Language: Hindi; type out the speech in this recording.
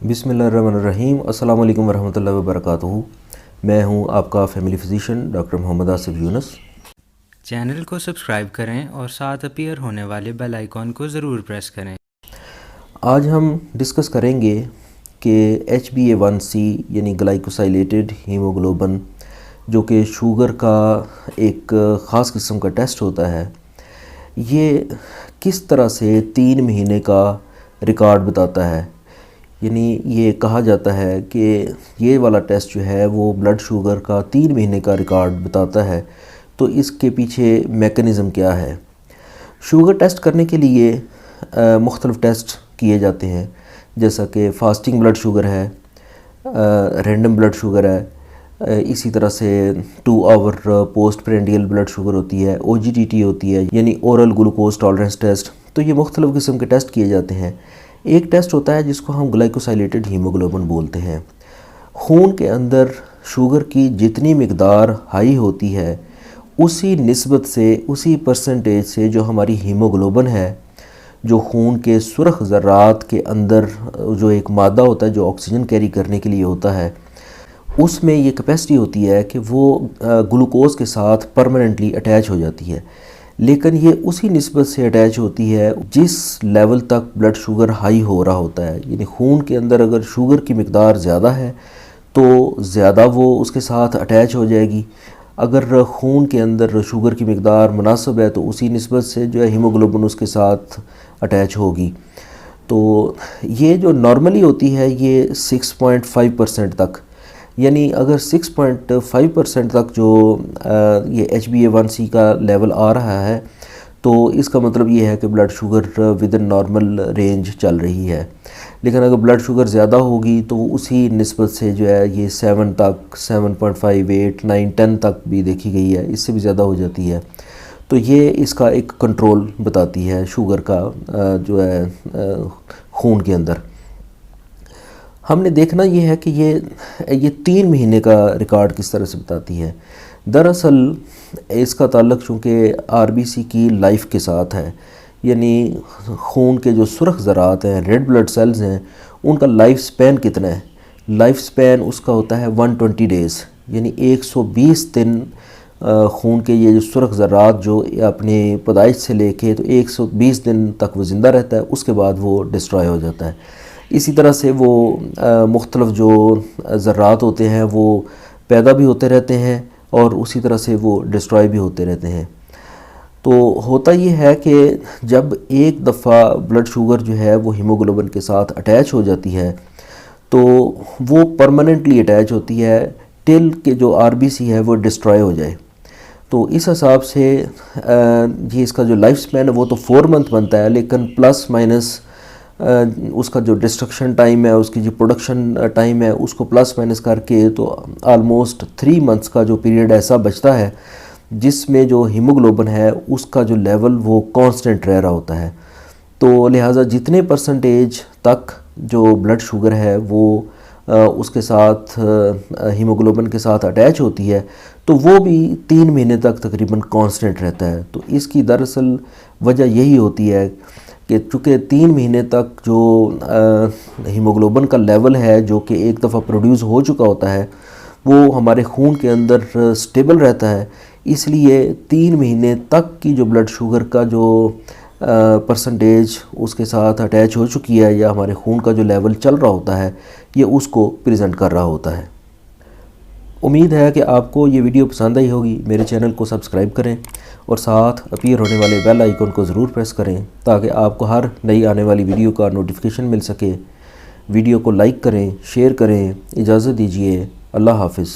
बिस्मिल्लाहिर्रहमानिर्रहीम। अस्सलाम वालेकुम वरहमतुल्लाहि वबरकातुहू। मैं हूं आपका family physician doctor Mohammad Asif Younus. Channel को सब्सक्राइब करें और साथ अपीयर होने वाले बेल आइकॉन को ज़रूर प्रेस करें। आज हम डिस्कस करेंगे कि hba1c यानी ग्लाइकोसाइलेटेड हीमोग्लोबिन जो कि शुगर का एक ख़ास किस्म का टेस्ट होता है, ये किस तरह से 3 महीने का रिकॉर्ड बताता है। यानी ये कहा जाता है कि ये वाला टेस्ट जो है वो ब्लड शुगर का 3 महीने का रिकॉर्ड बताता है। तो इसके पीछे मैकेनिज़्म क्या है। शुगर टेस्ट करने के लिए मुख्तलिफ़ टेस्ट किए जाते हैं, जैसा कि फास्टिंग ब्लड शुगर है, रैंडम ब्लड शुगर है, इसी तरह से 2 hour post prandial blood sugar होती है, OGTT होती है यानी ओरल ग्लूकोज टॉलरेंस टेस्ट। तो ये मुख्तलिफ़ किस्म के टेस्ट किए जाते हैं। एक टेस्ट होता है जिसको हम ग्लाइकोसाइलेटेड हीमोग्लोबिन बोलते हैं। खून के अंदर शुगर की जितनी मिकदार हाई होती है उसी निस्बत से, उसी परसेंटेज से जो हमारी हीमोग्लोबिन है, जो खून के सुर्ख ज़र्रात के अंदर जो एक मादा होता है जो ऑक्सीजन कैरी करने के लिए होता है, उसमें ये कैपेसिटी होती है कि वो ग्लूकोज के साथ परमानेंटली अटैच हो जाती है। लेकिन ये उसी निस्बत से अटैच होती है जिस लेवल तक ब्लड शुगर हाई हो रहा होता है। यानी खून के अंदर अगर शुगर की मिकदार ज़्यादा है तो ज़्यादा वो उसके साथ अटैच हो जाएगी। अगर खून के अंदर शुगर की मिकदार मुनासिब है तो उसी निस्बत से जो है हीमोग्लोबिन उसके साथ अटैच होगी। तो ये जो नॉर्मली होती है ये 6.5% तक, यानी अगर 6.5% तक जो ये hba1c का लेवल आ रहा है तो इसका मतलब ये है कि blood sugar with in normal range चल रही है। लेकिन अगर ब्लड शुगर ज़्यादा होगी तो उसी निस्बत से जो है ये 7 तक, 7.5, 8, 9, 10 तक भी देखी गई है, इससे भी ज़्यादा हो जाती है। तो ये इसका एक कंट्रोल बताती है शुगर का जो है खून के अंदर। हमने देखना ये है कि ये 3 महीने का रिकॉर्ड किस तरह से बताती है। दरअसल इसका ताल्लुक़ चूँकि आरबीसी की लाइफ के साथ है, यानी खून के जो सुर्ख ज़रात हैं, रेड ब्लड सेल्स हैं, उनका लाइफ स्पैन कितना है। लाइफ स्पैन उसका होता है 120 डेज़, यानी 120 दिन खून के ये जो सुर्ख ज़रात जो अपनी पैदाइश से लेके तो 120 दिन तक वो ज़िंदा रहता है, उसके बाद वो डिस्ट्रॉय हो जाता है। इसी तरह से वो मुख्तलिफ़ जो ज़र्रात होते हैं वो पैदा भी होते रहते हैं और उसी तरह से वो डिस्ट्रॉय भी होते रहते हैं। तो होता ये है कि जब एक दफ़ा ब्लड शुगर जो है वो हीमोग्लोबिन के साथ अटैच हो जाती है तो वो परमानेंटली अटैच होती है टिल के जो आरबीसी है वो डिस्ट्रॉय हो जाए। तो इस हिसाब से ये इसका जो लाइफ स्पैन है वो तो 4 मंथ बनता है, लेकिन प्लस माइनस उसका जो डिस्ट्रक्शन टाइम है, उसकी जो प्रोडक्शन टाइम है, उसको प्लस माइनस करके तो आलमोस्ट 3 मंथ्स का जो पीरियड ऐसा बचता है जिसमें जो हीमोग्लोबिन है उसका जो लेवल वो कांस्टेंट रह रहा होता है। तो लिहाजा जितने परसेंटेज तक जो ब्लड शुगर है वो उसके साथ हीमोग्लोबिन के साथ अटैच होती है तो वो भी 3 महीने तक तकरीबन कांस्टेंट रहता है। तो इसकी दरअसल वजह यही होती है कि चूँकि 3 महीने तक जो हीमोग्लोबिन का लेवल है जो कि एक दफ़ा प्रोड्यूस हो चुका होता है वो हमारे खून के अंदर स्टेबल रहता है, इसलिए 3 महीने तक की जो ब्लड शुगर का जो परसेंटेज उसके साथ अटैच हो चुकी है या हमारे खून का जो लेवल चल रहा होता है ये उसको प्रेजेंट कर रहा होता है। उम्मीद है कि आपको ये वीडियो पसंद आई होगी। मेरे चैनल को सब्सक्राइब करें और साथ अपीयर होने वाले बेल आइकन को ज़रूर प्रेस करें ताकि आपको हर नई आने वाली वीडियो का नोटिफिकेशन मिल सके। वीडियो को लाइक करें, शेयर करें। इजाज़त दीजिए। अल्लाह हाफ़िज़।